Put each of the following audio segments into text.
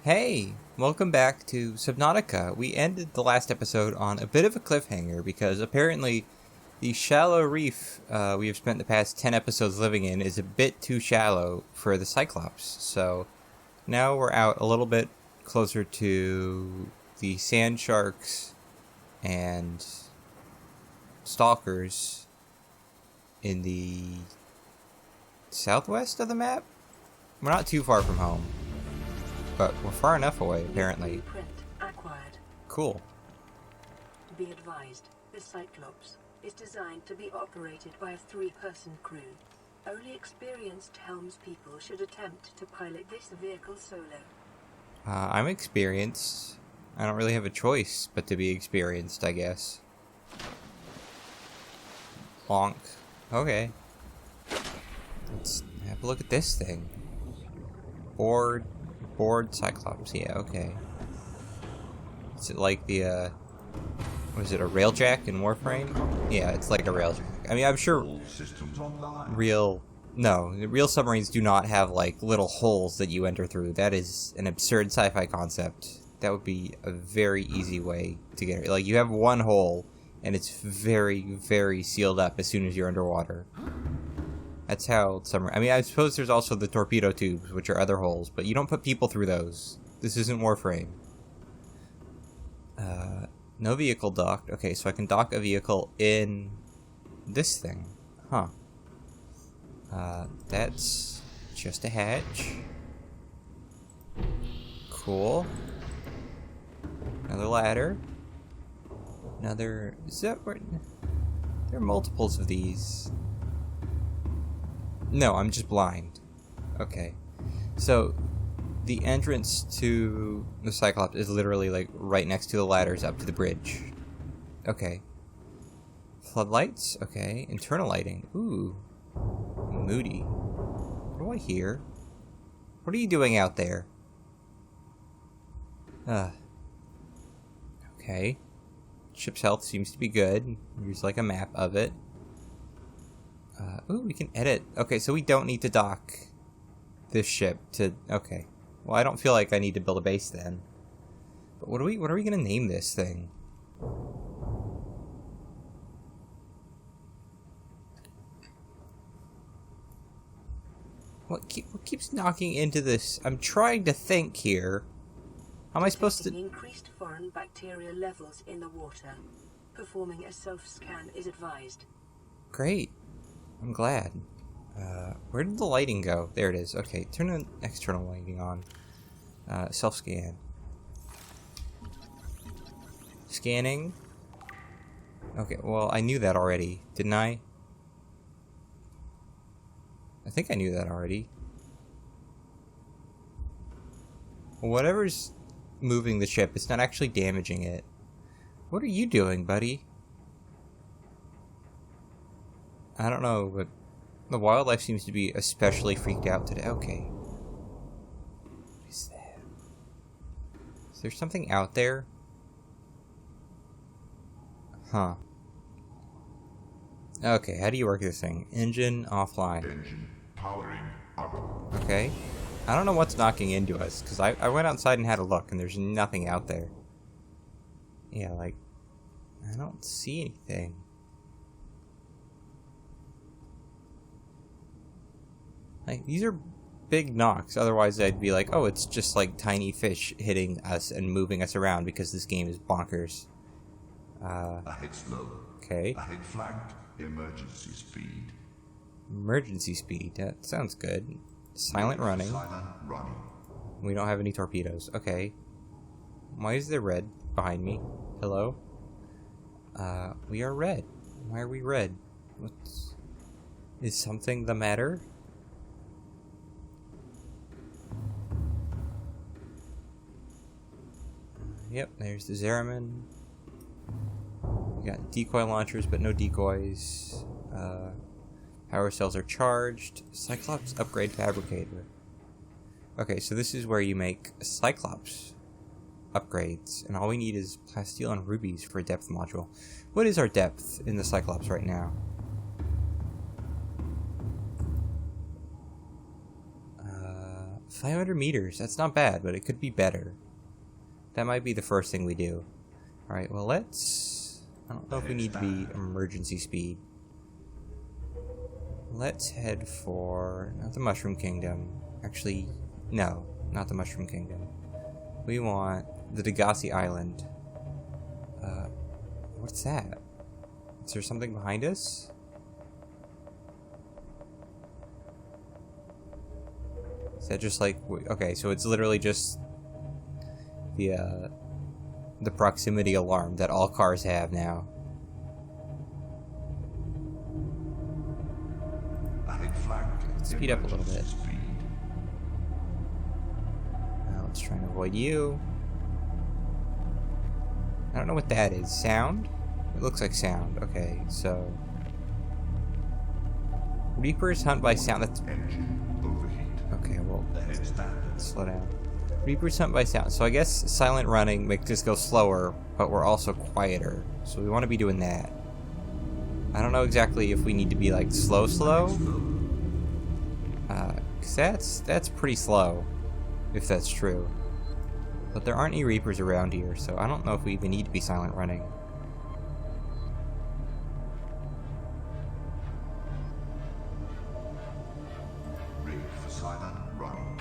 Hey, welcome back to Subnautica. We ended the last episode on a bit of a cliffhanger because apparently the shallow reef we have spent the past 10 episodes living in is a bit too shallow for the Cyclops. So now we're out a little bit closer to the sand sharks and stalkers in the southwest of the map. We're not too far from home. But we're far enough away, apparently. Blueprint acquired. Cool. Be advised, the Cyclops is designed to be operated by a 3-person crew. Only experienced helmspeople should attempt to pilot this vehicle solo. I'm experienced. I don't really have a choice but to be experienced, I guess. Bonk. Okay. Let's have a look at this thing. Board Cyclops, yeah, okay. Is it like the, was it a railjack in Warframe? Yeah, it's like a railjack. I mean, I'm sure real submarines do not have, like, little holes that you enter through. That is an absurd sci-fi concept. That would be a very easy way to get it. Like, you have one hole, and it's very, very sealed up as soon as you're underwater. That's how submarine. I mean, I suppose there's also the torpedo tubes, which are other holes, but you don't put people through those. This isn't Warframe. No vehicle docked. Okay, so I can dock a vehicle in this thing. Huh. That's just a hatch. Cool. Another ladder. Another. Is that where? There are multiples of these. No, I'm just blind. Okay. So, the entrance to the Cyclops is literally, like, right next to the ladders up to the bridge. Okay. Floodlights? Okay. Internal lighting. Ooh. Moody. What do I hear? What are you doing out there? Okay. Ship's health seems to be good. Here's, like, a map of it. Ooh, we can edit. Okay, so we don't need to dock this ship to... Okay. Well, I don't feel like I need to build a base then. But what are we gonna name this thing? What keeps knocking into this? I'm trying to think here. How am I supposed to... Increased foreign bacteria levels in the water. Performing a self-scan is advised. Great. I'm glad. Where did the lighting go? There it is. Okay, turn the external lighting on. Self-scan. Scanning. Okay, well, I knew that already, didn't I? I think I knew that already. Whatever's moving the ship, it's not actually damaging it. What are you doing, buddy? I don't know, but the wildlife seems to be especially freaked out today. Okay. What is that? Is there something out there? Huh. Okay, how do you work this thing? Engine offline. Engine powering up. Okay. I don't know what's knocking into us, because I went outside and had a look, and there's nothing out there. Yeah, like, I don't see anything. Like, these are big knocks, otherwise I'd be like, oh, it's just like tiny fish hitting us and moving us around because this game is bonkers. Ahead slow. Okay. Ahead flagged. Emergency speed. Emergency speed, that sounds good. Silent running. Silent running. We don't have any torpedoes. Okay. Why is there red behind me? Hello? We are red. Why are we red? Is something the matter? Yep, there's the Zeraman. We got decoy launchers, but no decoys. Power cells are charged. Cyclops upgrade fabricator. Okay, so this is where you make Cyclops upgrades, and all we need is plasteel and rubies for a depth module. What is our depth in the Cyclops right now? 500 meters. That's not bad, but it could be better. That might be the first thing we do. Alright, well let's... I don't know if we need to be emergency speed. Let's head for... not the Mushroom Kingdom. Actually, no. Not the Mushroom Kingdom. We want the Degassi Island. What's that? Is there something behind us? Is that just like... okay, so it's literally just the proximity alarm that all cars have now. Let's speed up a little bit. Now let's try and avoid you. I don't know what that is. Sound? It looks like sound. Okay, so... Reapers hunt by sound. That's... okay, well... slow down. Reapers hunt by sound. So I guess silent running makes us go slower, but we're also quieter. So we want to be doing that. I don't know exactly if we need to be like slow. Cause that's pretty slow. If that's true. But there aren't any Reapers around here, so I don't know if we even need to be silent running. Ready for silent running.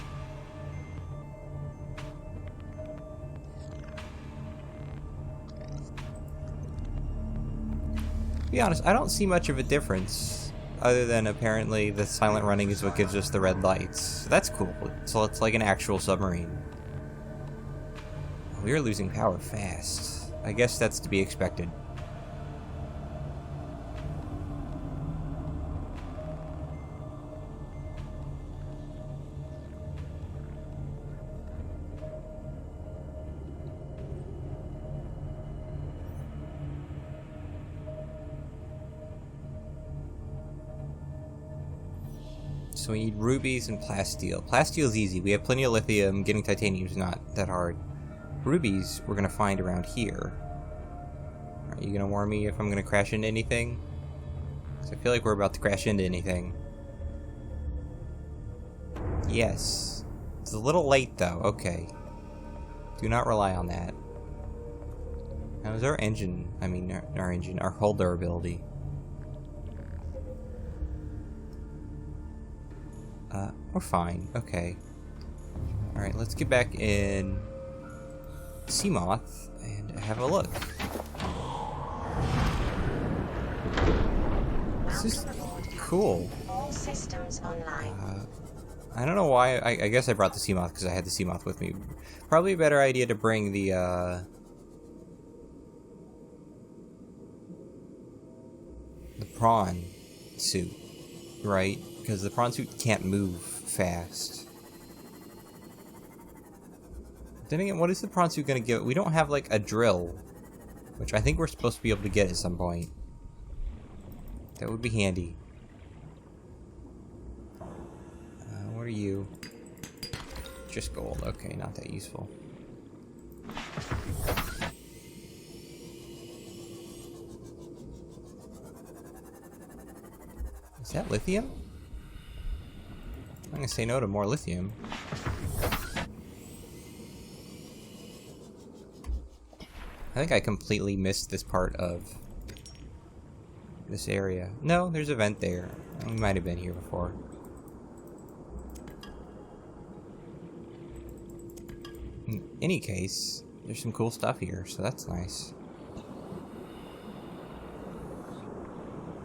To be honest, I don't see much of a difference, other than apparently the silent running is what gives us the red lights. So that's cool. So it's like an actual submarine. We are losing power fast. I guess that's to be expected. So we need rubies and plasteel. Plasteel is easy. We have plenty of lithium. Getting titanium is not that hard. Rubies we're gonna find around here. Are you gonna warn me if I'm gonna crash into anything? Because I feel like we're about to crash into anything. Yes. It's a little late though. Okay. Do not rely on that. How's our engine? I mean, our hull durability. We're fine. Okay. Alright, let's get back in Seamoth and have a look. This is cool. All systems online. I don't know why. I guess I brought the Seamoth because I had the Seamoth with me. Probably a better idea to bring the prawn suit, right? Because the prawn suit can't move fast. Then again, what is the prawn suit gonna give? We don't have like a drill, which I think we're supposed to be able to get at some point. That would be handy. What are you? Just gold. Okay, not that useful. Is that lithium? I'm gonna say no to more lithium. I think I completely missed this part of this area. No, there's a vent there. We might have been here before. In any case, there's some cool stuff here, so that's nice.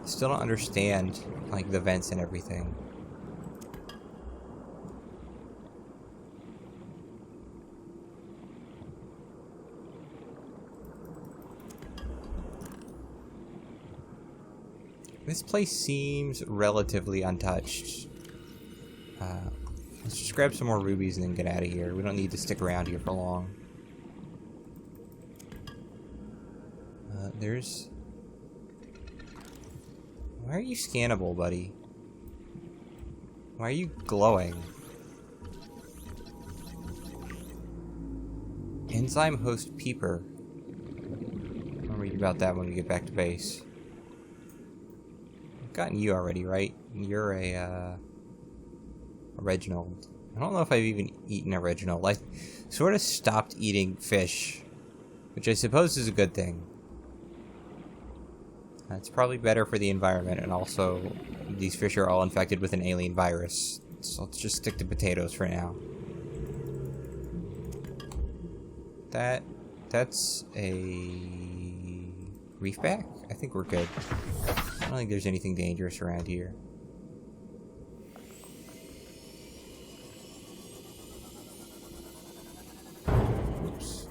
Still don't understand, like, the vents and everything. This place seems relatively untouched. Let's just grab some more rubies and then get out of here. We don't need to stick around here for long. There's... Why are you scannable, buddy? Why are you glowing? Enzyme host peeper. I'll read about that when we get back to base. I've gotten you already, right? You're a Reginald. I don't know if I've even eaten original. Like, sort of stopped eating fish, which I suppose is a good thing. It's probably better for the environment, and also these fish are all infected with an alien virus. So let's just stick to potatoes for now. That's a reef back? I think we're good. I don't think there's anything dangerous around here. Oops.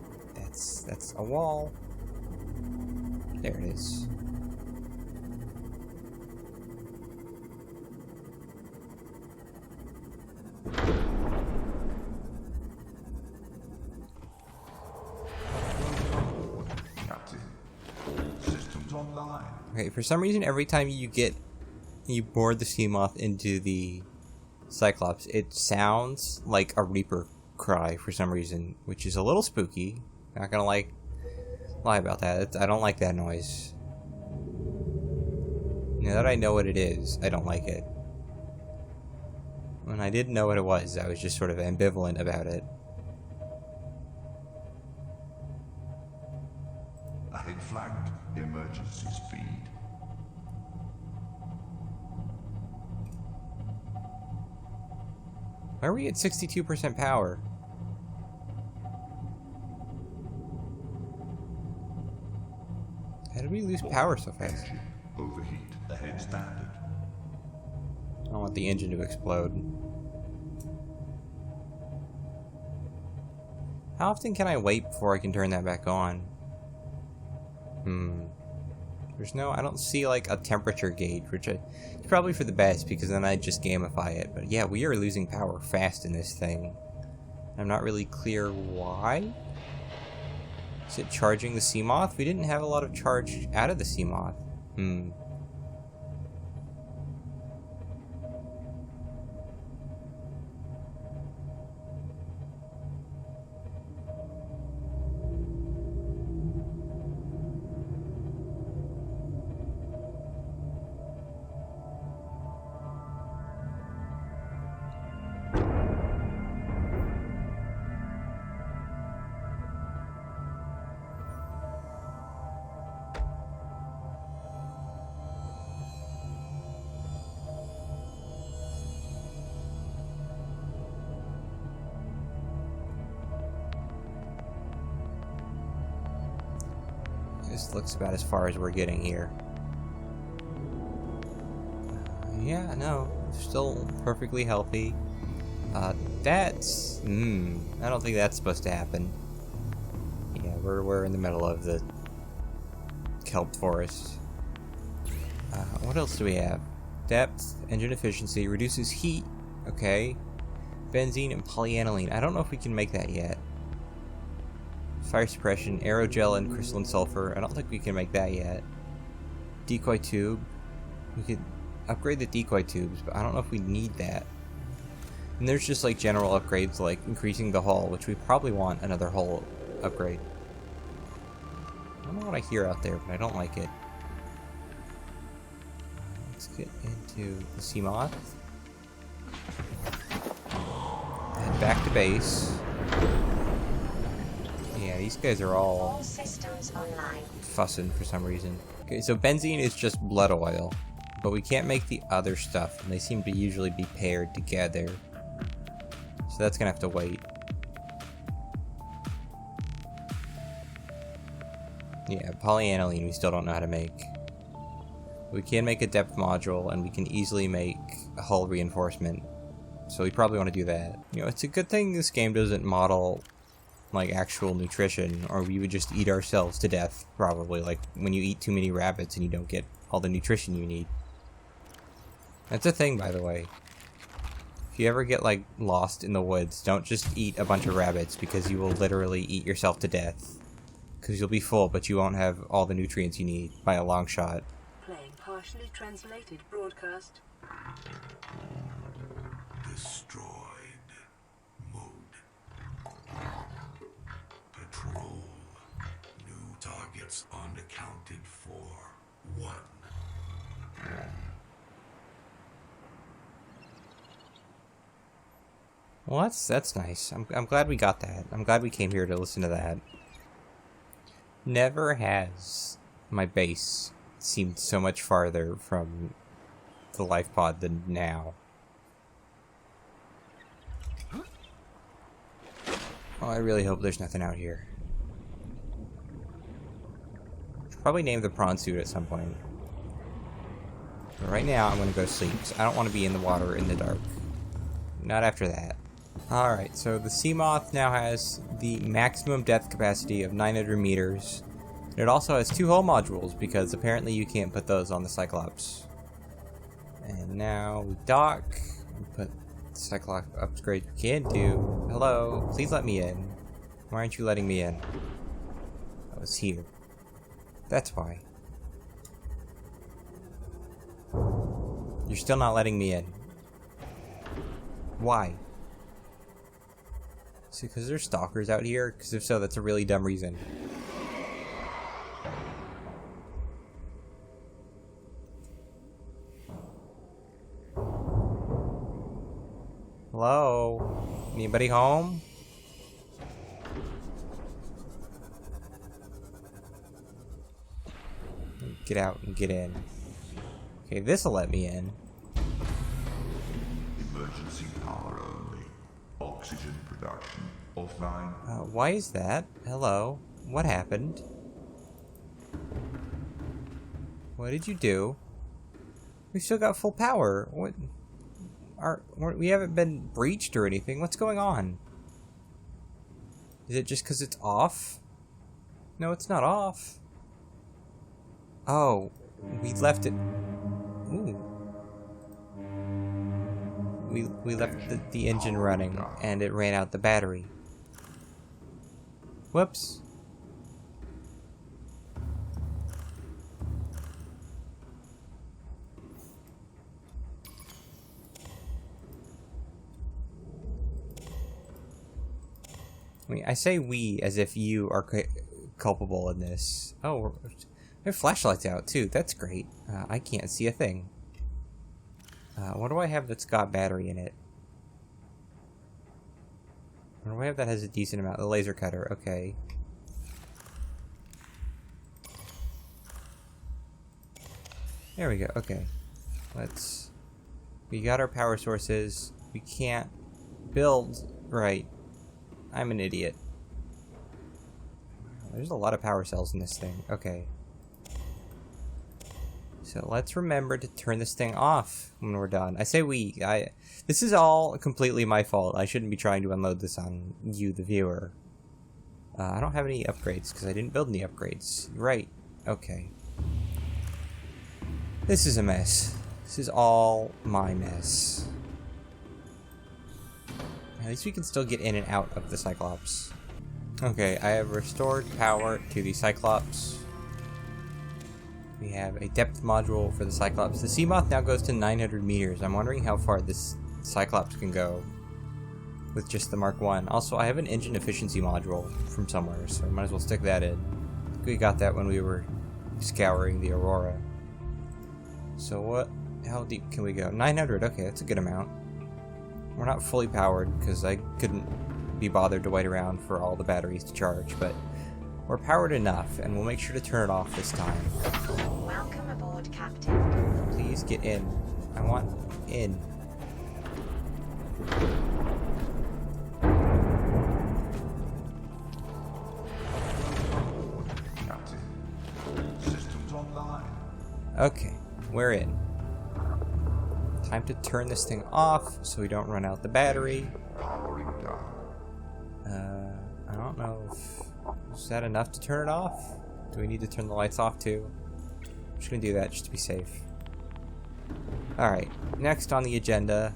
That's a wall. There it is. Captain, all systems online. Okay, for some reason, every time you board the sea moth into the Cyclops, it sounds like a Reaper cry for some reason, which is a little spooky. Not gonna lie about that. I don't like that noise. Now that I know what it is, I don't like it. When I didn't know what it was, I was just sort of ambivalent about it. Ahead flagged. Emergency speed. Why are we at 62% power? How did we lose power so fast? Engine overheat. Ahead standard. I don't want the engine to explode. How often can I wait before I can turn that back on? I don't see like a temperature gauge, which it's probably for the best because then I just gamify it. But yeah, we are losing power fast in this thing. I'm not really clear why. Is it charging the sea moth? We didn't have a lot of charge out of the sea moth. This looks about as far as we're getting here. Yeah, no, still perfectly healthy. I don't think that's supposed to happen. Yeah, we're in the middle of the kelp forest. What else do we have? Depth, engine efficiency, reduces heat. Okay. Benzene and polyaniline. I don't know if we can make that yet. Fire suppression, aerogel, and crystalline sulfur. I don't think we can make that yet. Decoy tube. We could upgrade the decoy tubes, but I don't know if we need that. And there's just like general upgrades like increasing the hull, which we probably want another hull upgrade. I don't know what I hear out there, but I don't like it. Let's get into the sea moth. Head back to base. Yeah, these guys are all systems online. fussing for some reason. Okay, so benzene is just blood oil, but we can't make the other stuff, and they seem to usually be paired together. So that's gonna have to wait. Yeah, polyaniline we still don't know how to make. We can make a depth module, and we can easily make a hull reinforcement. So we probably want to do that. You know, it's a good thing this game doesn't model like actual nutrition, or we would just eat ourselves to death, probably, like when you eat too many rabbits and you don't get all the nutrition you need. That's a thing, by the way. If you ever get like lost in the woods, don't just eat a bunch of rabbits, because you will literally eat yourself to death. Because you'll be full, but you won't have all the nutrients you need by a long shot. Playing partially translated broadcast. Destroyed. Mode. Patrol. New targets unaccounted for. 1. Well, that's nice. I'm glad we got that. I'm glad we came here to listen to that. Never has my base seemed so much farther from the life pod than now. Well, I really hope there's nothing out here. Should probably name the prawn suit at some point. But right now, I'm going to go sleep, because I don't want to be in the water in the dark. Not after that. Alright, so the Seamoth now has the maximum depth capacity of 900 meters. It also has 2 hull modules, because apparently you can't put those on the Cyclops. And now we dock. We put Cyclops upgrade we can do. Hello, please let me in. Why aren't you letting me in? I was here. That's why. You're still not letting me in. Why? Is it because there's stalkers out here? Because if so, that's a really dumb reason. Hello? Anybody home? Get out and get in. Okay, this'll let me in. Emergency power only. Oxygen production offline. Why is that? Hello? What happened? What did you do? We still got full power. What? We haven't been breached or anything. What's going on? Is it just because it's off? No, it's not off. Oh, we left it. Ooh. We left the engine running and it ran out the battery. Whoops. I mean, I say we as if you are culpable in this. Oh, their flashlight's out too. That's great. I can't see a thing. What do I have that's got battery in it? What do I have that has a decent amount? The laser cutter. Okay. There we go. Okay. We got our power sources. We can't build. Right. I'm an idiot. There's a lot of power cells in this thing. Okay. So let's remember to turn this thing off when we're done. I say we. This is all completely my fault. I shouldn't be trying to unload this on you, the viewer. I don't have any upgrades because I didn't build any upgrades. Right. Okay. This is a mess. This is all my mess. At least we can still get in and out of the Cyclops. Okay, I have restored power to the Cyclops. We have a depth module for the Cyclops. The Seamoth now goes to 900 meters. I'm wondering how far this Cyclops can go with just the Mark 1. Also, I have an engine efficiency module from somewhere, so I might as well stick that in. I think we got that when we were scouring the Aurora. So how deep can we go? 900, okay, that's a good amount. We're not fully powered because I couldn't be bothered to wait around for all the batteries to charge, but we're powered enough, and we'll make sure to turn it off this time. Welcome aboard, Captain. Please get in. I want in. Captain. Systems online. Okay, we're in. Time to turn this thing off so we don't run out the battery. Powering down. I don't know if... Is that enough to turn it off? Do we need to turn the lights off too? I'm just gonna do that just to be safe. Alright, next on the agenda,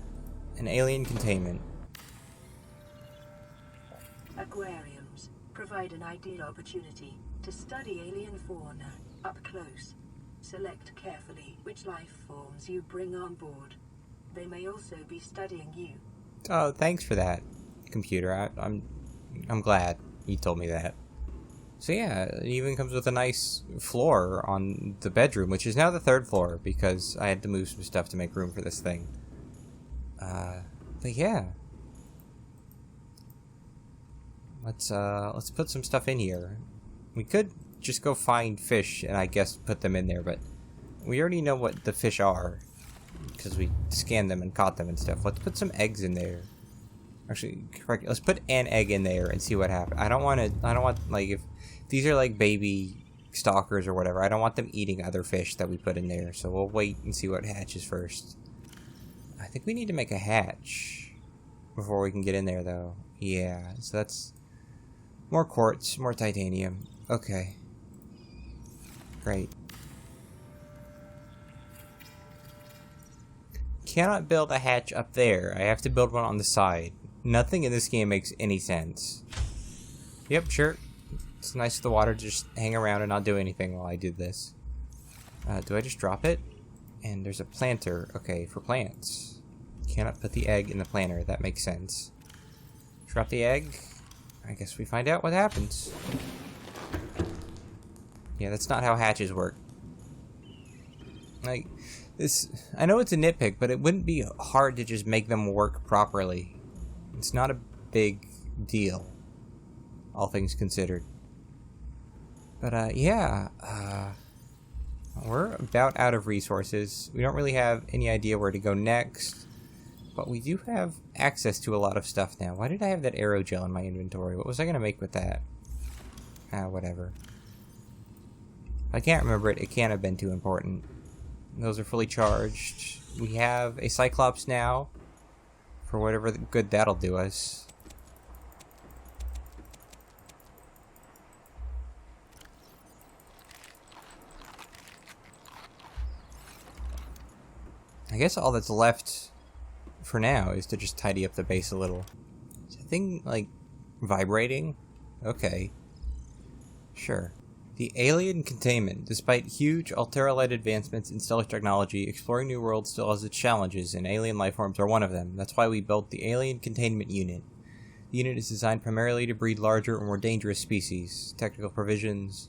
an alien containment. Aquariums provide an ideal opportunity to study alien fauna up close. Select carefully which life forms you bring on board. They may also be studying you. Oh, thanks for that, computer. I'm glad you told me that. So yeah, it even comes with a nice floor on the bedroom, which is now the 3rd floor because I had to move some stuff to make room for this thing. But yeah, Let's put some stuff in here. We could just go find fish and I guess put them in there, but we already know what the fish are because we scanned them and caught them and stuff. Let's put some eggs in there. Actually, correct. Let's put an egg in there and see what happens. I don't want like if these are like baby stalkers or whatever. I don't want them eating other fish that we put in there. So we'll wait and see what hatches first. I think we need to make a hatch before we can get in there, though. Yeah. So that's more quartz, more titanium. Okay. Great. Cannot build a hatch up there. I have to build one on the side. Nothing in this game makes any sense. Yep, sure. It's nice for the water to just hang around and not do anything while I do this. Do I just drop it? And there's a planter. Okay, for plants. Cannot put the egg in the planter. That makes sense. Drop the egg. I guess we find out what happens. Yeah, that's not how hatches work. Like, this, I know it's a nitpick, but it wouldn't be hard to just make them work properly. It's not a big deal, all things considered. But, yeah, we're about out of resources. We don't really have any idea where to go next, but we do have access to a lot of stuff now. Why did I have that aerogel in my inventory? What was I going to make with that? Whatever. I can't remember it. It can't have been too important. Those are fully charged. We have a Cyclops now, for whatever good that'll do us. I guess all that's left for now is to just tidy up the base a little. Is that thing, like, vibrating? Okay. Sure. The alien containment. Despite huge ultra-light advancements in stellar technology, exploring new worlds still has its challenges, and alien lifeforms are one of them. That's why we built the Alien Containment Unit. The unit is designed primarily to breed larger or more dangerous species. Technical provisions.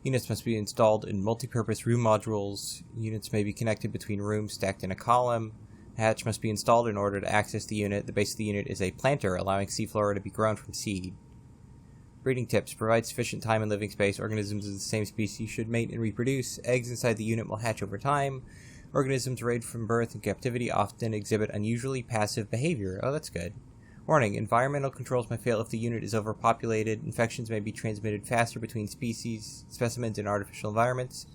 Units must be installed in multi-purpose room modules. Units may be connected between rooms stacked in a column. A hatch must be installed in order to access the unit. The base of the unit is a planter, allowing seaflora to be grown from seed. Breeding tips. Provide sufficient time and living space. Organisms of the same species should mate and reproduce. Eggs inside the unit will hatch over time. Organisms raised from birth and captivity often exhibit unusually passive behavior. Oh, that's good. Warning. Environmental controls may fail if the unit is overpopulated. Infections may be transmitted faster between species, specimens, and artificial environments.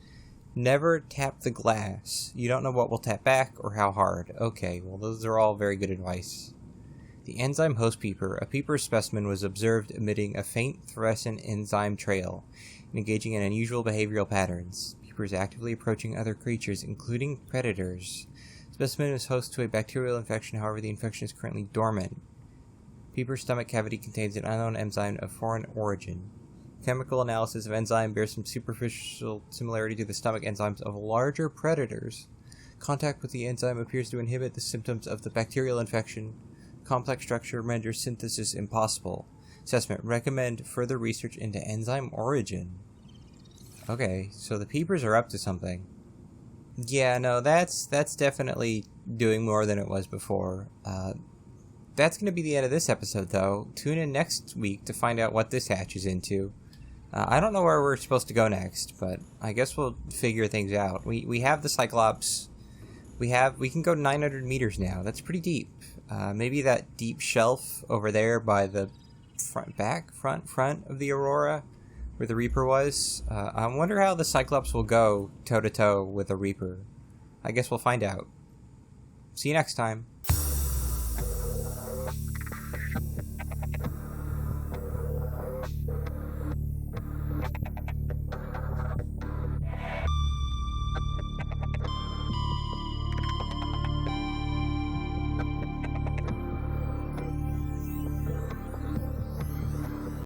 Never tap the glass. You don't know what will tap back or how hard. Okay, well those are all very good advice. The enzyme host peeper. A peeper specimen was observed emitting a faint fluorescent enzyme trail and engaging in unusual behavioral patterns. Peepers actively approaching other creatures, including predators. Specimen is host to a bacterial infection, however the infection is currently dormant. Peeper's stomach cavity contains an unknown enzyme of foreign origin. Chemical analysis of enzyme bears some superficial similarity to the stomach enzymes of larger predators. Contact with the enzyme appears to inhibit the symptoms of the bacterial infection. Complex structure renders synthesis impossible. Assessment. Recommend further research into enzyme origin. Okay, so the peepers are up to something. Yeah, no, that's definitely doing more than it was before. That's going to be the end of this episode, though. Tune in next week to find out what this hatch is into. I don't know where we're supposed to go next, but I guess we'll figure things out. We have the Cyclops. We can go 900 meters now. That's pretty deep. Maybe that deep shelf over there by the front of the Aurora, where the Reaper was. I wonder how the Cyclops will go toe-to-toe with a Reaper. I guess we'll find out. See you next time.